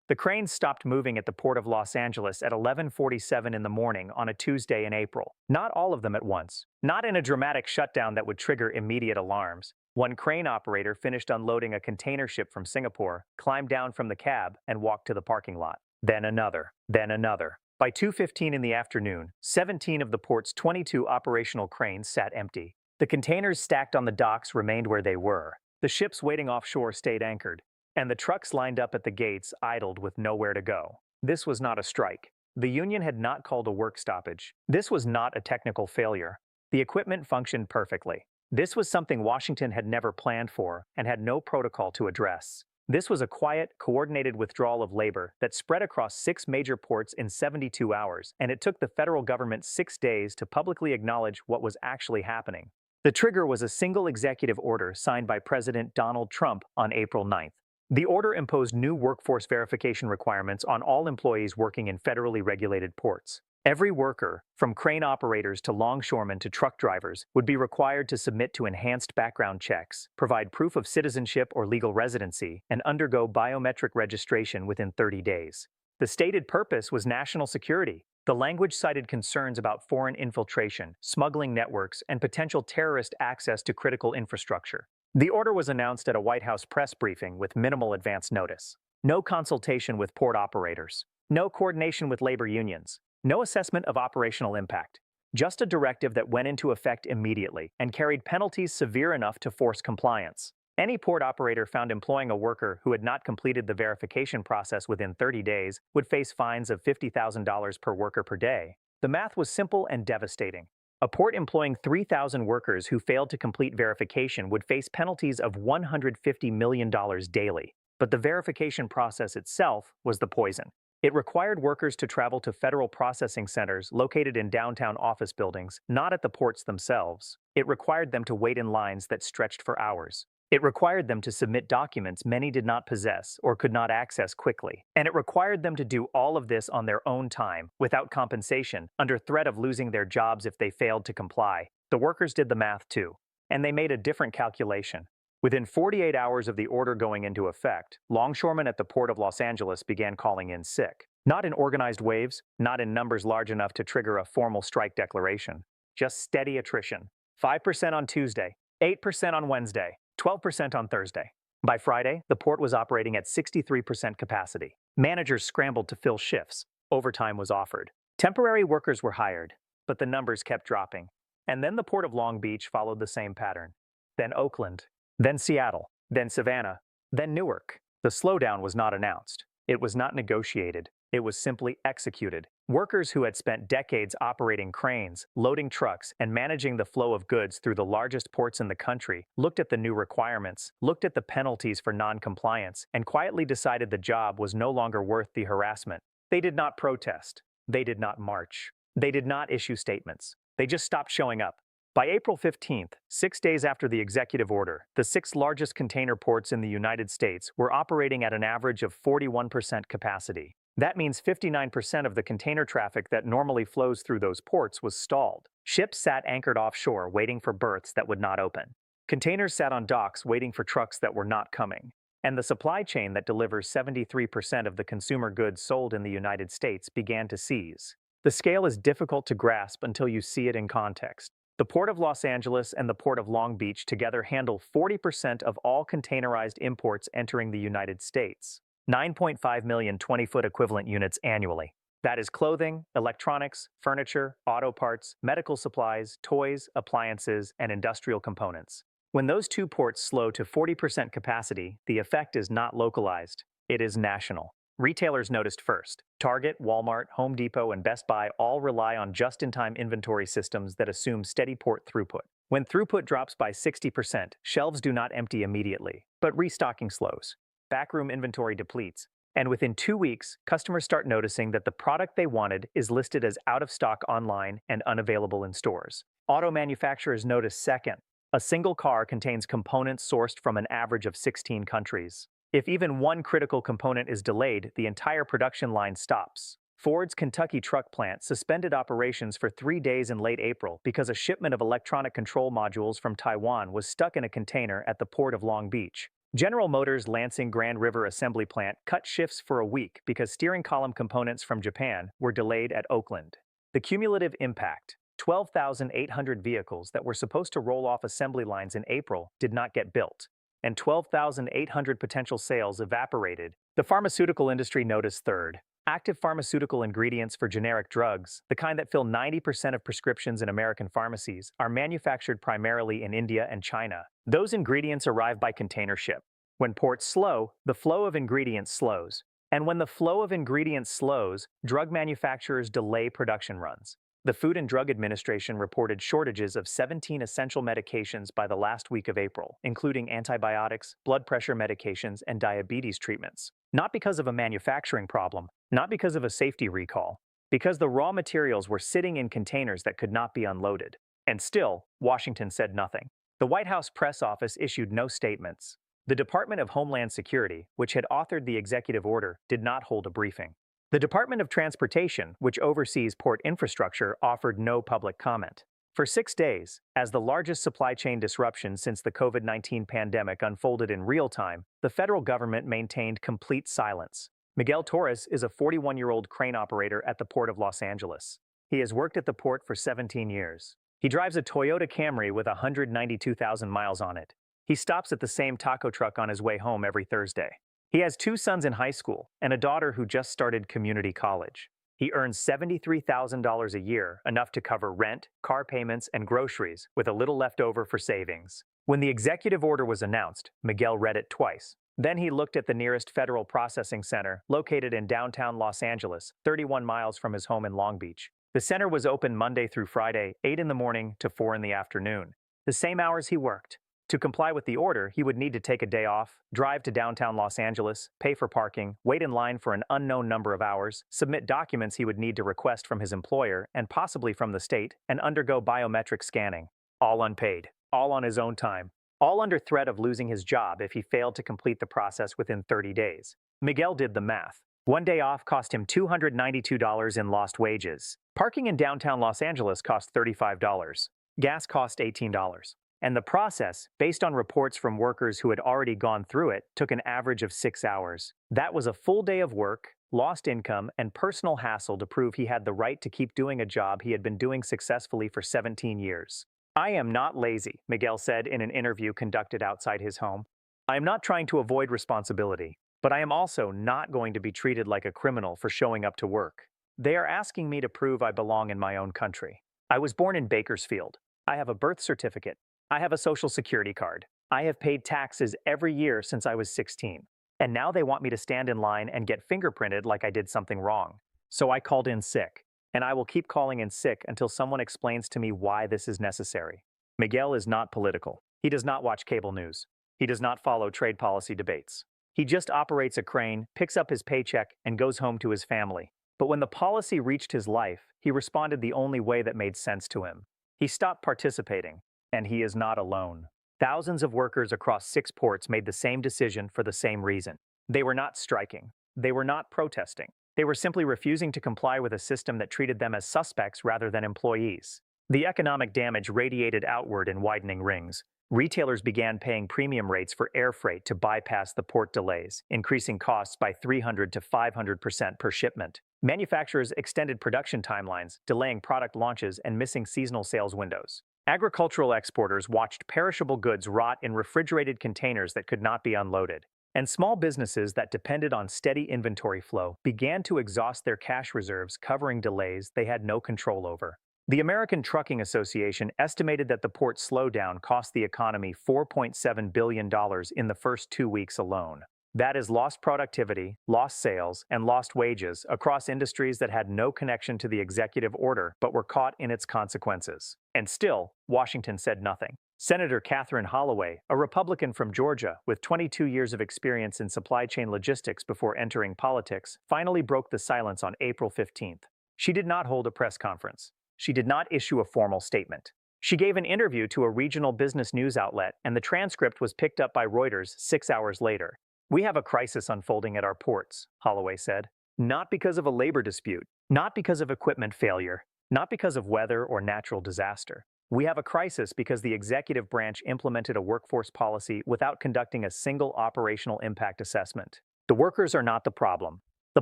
The cranes stopped moving at the port of Los Angeles at 11:47 in the morning on a Tuesday in April. Not all of them at once. Not in a dramatic shutdown that would trigger immediate alarms. One crane operator finished unloading a container ship from Singapore, climbed down from the cab, and walked to the parking lot. Then another. Then another. By 2:15 in the afternoon, 17 of the port's 22 operational cranes sat empty. The containers stacked on the docks remained where they were. The ships waiting offshore stayed anchored, and the trucks lined up at the gates idled with nowhere to go. This was not a strike. The union had not called a work stoppage. This was not a technical failure. The equipment functioned perfectly. This was something Washington had never planned for and had no protocol to address. This was a quiet, coordinated withdrawal of labor that spread across 6 major ports in 72 hours, and it took the federal government 6 days to publicly acknowledge what was actually happening. The trigger was a single executive order signed by President Donald Trump on April 9th. The order imposed new workforce verification requirements on all employees working in federally regulated ports. Every worker, from crane operators to longshoremen to truck drivers, would be required to submit to enhanced background checks, provide proof of citizenship or legal residency, and undergo biometric registration within 30 days. The stated purpose was national security. The language cited concerns about foreign infiltration, smuggling networks, and potential terrorist access to critical infrastructure. The order was announced at a White House press briefing with minimal advance notice. No consultation with port operators. No coordination with labor unions. No assessment of operational impact. Just a directive that went into effect immediately and carried penalties severe enough to force compliance. Any port operator found employing a worker who had not completed the verification process within 30 days would face fines of $50,000 per worker per day. The math was simple and devastating. A port employing 3,000 workers who failed to complete verification would face penalties of $150 million daily. But the verification process itself was the poison. It required workers to travel to federal processing centers located in downtown office buildings, not at the ports themselves. It required them to wait in lines that stretched for hours. It required them to submit documents many did not possess or could not access quickly. And it required them to do all of this on their own time, without compensation, under threat of losing their jobs if they failed to comply. The workers did the math too, and they made a different calculation. Within 48 hours of the order going into effect, longshoremen at the Port of Los Angeles began calling in sick. Not in organized waves, not in numbers large enough to trigger a formal strike declaration. Just steady attrition. 5% on Tuesday, 8% on Wednesday, 12% on Thursday. By Friday, the port was operating at 63% capacity. Managers scrambled to fill shifts. Overtime was offered. Temporary workers were hired, but the numbers kept dropping. And then the Port of Long Beach followed the same pattern. Then Oakland. Then Seattle, then Savannah, then Newark. The slowdown was not announced. It was not negotiated. It was simply executed. Workers who had spent decades operating cranes, loading trucks, and managing the flow of goods through the largest ports in the country looked at the new requirements, looked at the penalties for non-compliance, and quietly decided the job was no longer worth the harassment. They did not protest. They did not march. They did not issue statements. They just stopped showing up. By April 15th, 6 days after the executive order, the 6 largest container ports in the United States were operating at an average of 41% capacity. That means 59% of the container traffic that normally flows through those ports was stalled. Ships sat anchored offshore waiting for berths that would not open. Containers sat on docks waiting for trucks that were not coming. And the supply chain that delivers 73% of the consumer goods sold in the United States began to seize. The scale is difficult to grasp until you see it in context. The Port of Los Angeles and the Port of Long Beach together handle 40% of all containerized imports entering the United States. 9.5 million 20-foot equivalent units annually. That is clothing, electronics, furniture, auto parts, medical supplies, toys, appliances, and industrial components. When those 2 ports slow to 40% capacity, the effect is not localized. It is national. Retailers noticed first. Target, Walmart, Home Depot, and Best Buy all rely on just-in-time inventory systems that assume steady port throughput. When throughput drops by 60%, shelves do not empty immediately, but restocking slows. Backroom inventory depletes. And within 2 weeks, customers start noticing that the product they wanted is listed as out of stock online and unavailable in stores. Auto manufacturers notice second. A single car contains components sourced from an average of 16 countries. If even one critical component is delayed, the entire production line stops. Ford's Kentucky truck plant suspended operations for 3 days in late April because a shipment of electronic control modules from Taiwan was stuck in a container at the Port of Long Beach. General Motors' Lansing Grand River Assembly Plant cut shifts for a week because steering column components from Japan were delayed at Oakland. The cumulative impact: 12,800 vehicles that were supposed to roll off assembly lines in April did not get built, and 12,800 potential sales evaporated. The pharmaceutical industry noticed third. Active pharmaceutical ingredients for generic drugs, the kind that fill 90% of prescriptions in American pharmacies, are manufactured primarily in India and China. Those ingredients arrive by container ship. When ports slow, the flow of ingredients slows. And when the flow of ingredients slows, drug manufacturers delay production runs. The Food and Drug Administration reported shortages of 17 essential medications by the last week of April, including antibiotics, blood pressure medications, and diabetes treatments. Not because of a manufacturing problem, not because of a safety recall, because the raw materials were sitting in containers that could not be unloaded. And still, Washington said nothing. The White House press office issued no statements. The Department of Homeland Security, which had authored the executive order, did not hold a briefing. The Department of Transportation, which oversees port infrastructure, offered no public comment. For 6 days, as the largest supply chain disruption since the COVID-19 pandemic unfolded in real time, the federal government maintained complete silence. Miguel Torres is a 41-year-old crane operator at the Port of Los Angeles. He has worked at the port for 17 years. He drives a Toyota Camry with 192,000 miles on it. He stops at the same taco truck on his way home every Thursday. He has 2 sons in high school and a daughter who just started community college. He earns $73,000 a year, enough to cover rent, car payments, and groceries, with a little left over for savings. When the executive order was announced, Miguel read it twice. Then he looked at the nearest federal processing center, located in downtown Los Angeles, 31 miles from his home in Long Beach. The center was open Monday through Friday, 8 in the morning to 4 in the afternoon, the same hours he worked. To comply with the order, he would need to take a day off, drive to downtown Los Angeles, pay for parking, wait in line for an unknown number of hours, submit documents he would need to request from his employer and possibly from the state, and undergo biometric scanning. All unpaid, all on his own time, all under threat of losing his job if he failed to complete the process within 30 days. Miguel did the math. One day off cost him $292 in lost wages. Parking in downtown Los Angeles cost $35. Gas cost $18. And the process, based on reports from workers who had already gone through it, took an average of 6 hours. That was a full day of work, lost income, and personal hassle to prove he had the right to keep doing a job he had been doing successfully for 17 years. "I am not lazy," Miguel said in an interview conducted outside his home. "I am not trying to avoid responsibility, but I am also not going to be treated like a criminal for showing up to work. They are asking me to prove I belong in my own country. I was born in Bakersfield. I have a birth certificate. I have a social security card. I have paid taxes every year since I was 16. And now they want me to stand in line and get fingerprinted like I did something wrong. So I called in sick. And I will keep calling in sick until someone explains to me why this is necessary." Miguel is not political. He does not watch cable news. He does not follow trade policy debates. He just operates a crane, picks up his paycheck, and goes home to his family. But when the policy reached his life, he responded the only way that made sense to him. He stopped participating. And he is not alone. Thousands of workers across 6 ports made the same decision for the same reason. They were not striking. They were not protesting. They were simply refusing to comply with a system that treated them as suspects rather than employees. The economic damage radiated outward in widening rings. Retailers began paying premium rates for air freight to bypass the port delays, increasing costs by 300 to 500% per shipment. Manufacturers extended production timelines, delaying product launches and missing seasonal sales windows. Agricultural exporters watched perishable goods rot in refrigerated containers that could not be unloaded. And small businesses that depended on steady inventory flow began to exhaust their cash reserves, covering delays they had no control over. The American Trucking Association estimated that the port slowdown cost the economy $4.7 billion in the first 2 weeks alone. That is lost productivity, lost sales, and lost wages across industries that had no connection to the executive order but were caught in its consequences. And still, Washington said nothing. Senator Catherine Holloway, a Republican from Georgia with 22 years of experience in supply chain logistics before entering politics, finally broke the silence on April 15th. She did not hold a press conference. She did not issue a formal statement. She gave an interview to a regional business news outlet, and the transcript was picked up by Reuters 6 hours later. "We have a crisis unfolding at our ports," Holloway said. "Not because of a labor dispute, not because of equipment failure, not because of weather or natural disaster. We have a crisis because the executive branch implemented a workforce policy without conducting a single operational impact assessment. The workers are not the problem. The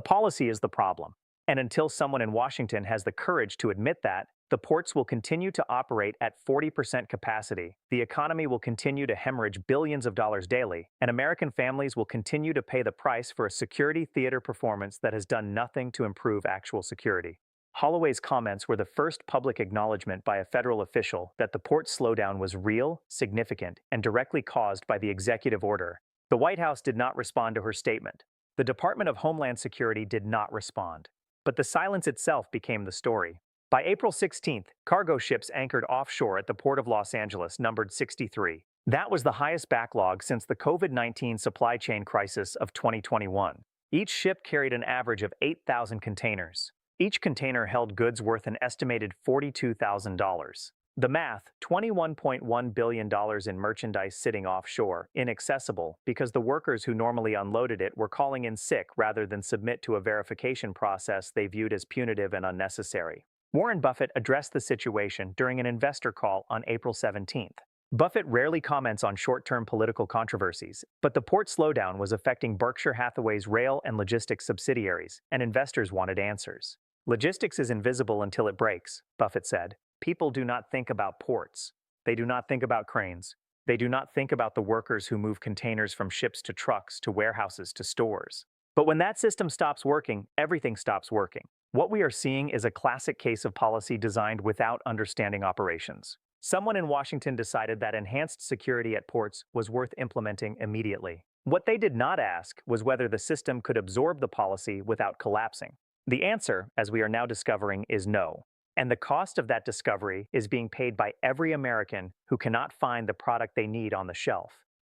policy is the problem. And until someone in Washington has the courage to admit that, the ports will continue to operate at 40% capacity, the economy will continue to hemorrhage billions of dollars daily, and American families will continue to pay the price for a security theater performance that has done nothing to improve actual security. Holloway's comments were the first public acknowledgement by a federal official that the port slowdown was real, significant, and directly caused by the executive order. The White House did not respond to her statement. The Department of Homeland Security did not respond. But the silence itself became the story. By April 16th, cargo ships anchored offshore at the Port of Los Angeles numbered 63. That was the highest backlog since the COVID-19 supply chain crisis of 2021. Each ship carried an average of 8,000 containers. Each container held goods worth an estimated $42,000. The math, $21.1 billion in merchandise sitting offshore, inaccessible, because the workers who normally unloaded it were calling in sick rather than submit to a verification process they viewed as punitive and unnecessary. Warren Buffett addressed the situation during an investor call on April 17th. Buffett rarely comments on short-term political controversies, but the port slowdown was affecting Berkshire Hathaway's rail and logistics subsidiaries, and investors wanted answers. Logistics is invisible until it breaks, Buffett said. People do not think about ports. They do not think about cranes. They do not think about the workers who move containers from ships to trucks to warehouses to stores. But when that system stops working, everything stops working. What we are seeing is a classic case of policy designed without understanding operations. Someone in Washington decided that enhanced security at ports was worth implementing immediately. What they did not ask was whether the system could absorb the policy without collapsing. The answer, as we are now discovering, is no. And the cost of that discovery is being paid by every American who cannot find the product they need on the shelf.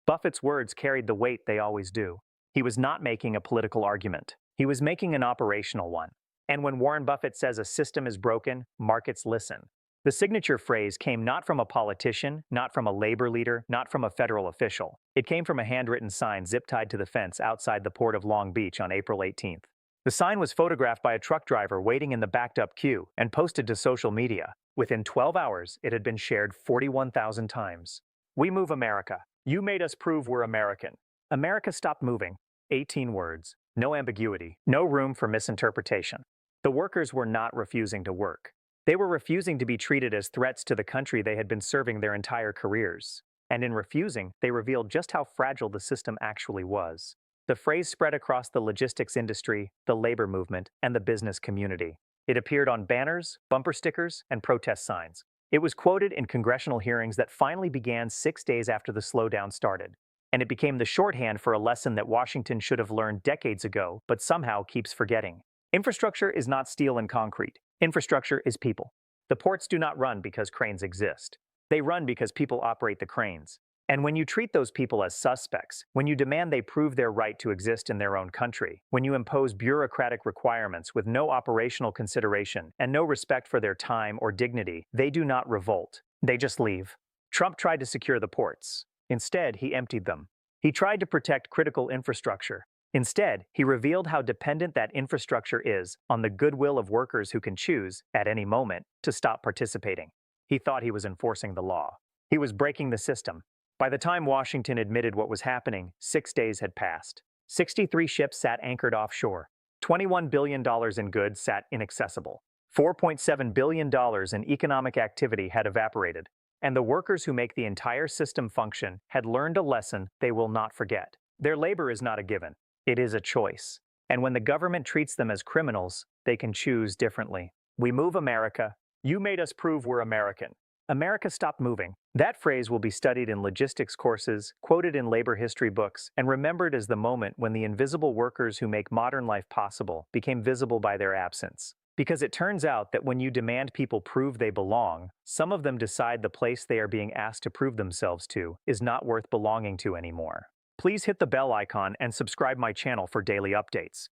Buffett's words carried the weight they always do. He was not making a political argument. He was making an operational one. And when Warren Buffett says a system is broken, markets listen. The signature phrase came not from a politician, not from a labor leader, not from a federal official. It came from a handwritten sign zip-tied to the fence outside the port of Long Beach on April 18th. The sign was photographed by a truck driver waiting in the backed-up queue and posted to social media. Within 12 hours, it had been shared 41,000 times. We move America. You made us prove we're American. America stopped moving. 18 words. No ambiguity. No room for misinterpretation. The workers were not refusing to work. They were refusing to be treated as threats to the country they had been serving their entire careers. And in refusing, they revealed just how fragile the system actually was. The phrase spread across the logistics industry, the labor movement, and the business community. It appeared on banners, bumper stickers, and protest signs. It was quoted in congressional hearings that finally began 6 days after the slowdown started. And it became the shorthand for a lesson that Washington should have learned decades ago, but somehow keeps forgetting. Infrastructure is not steel and concrete. Infrastructure is people. The ports do not run because cranes exist. They run because people operate the cranes. And when you treat those people as suspects, when you demand they prove their right to exist in their own country, when you impose bureaucratic requirements with no operational consideration and no respect for their time or dignity, they do not revolt. They just leave. Trump tried to secure the ports. Instead, he emptied them. He tried to protect critical infrastructure. Instead, he revealed how dependent that infrastructure is on the goodwill of workers who can choose, at any moment, to stop participating. He thought he was enforcing the law. He was breaking the system. By the time Washington admitted what was happening, 6 days had passed. 63 ships sat anchored offshore. $21 billion in goods sat inaccessible. $4.7 billion in economic activity had evaporated. And the workers who make the entire system function had learned a lesson they will not forget. Their labor is not a given. It is a choice. And when the government treats them as criminals, they can choose differently. We move America. You made us prove we're American. America stopped moving. That phrase will be studied in logistics courses, quoted in labor history books, and remembered as the moment when the invisible workers who make modern life possible became visible by their absence. Because it turns out that when you demand people prove they belong, some of them decide the place they are being asked to prove themselves to is not worth belonging to anymore. Please hit the bell icon and subscribe my channel for daily updates.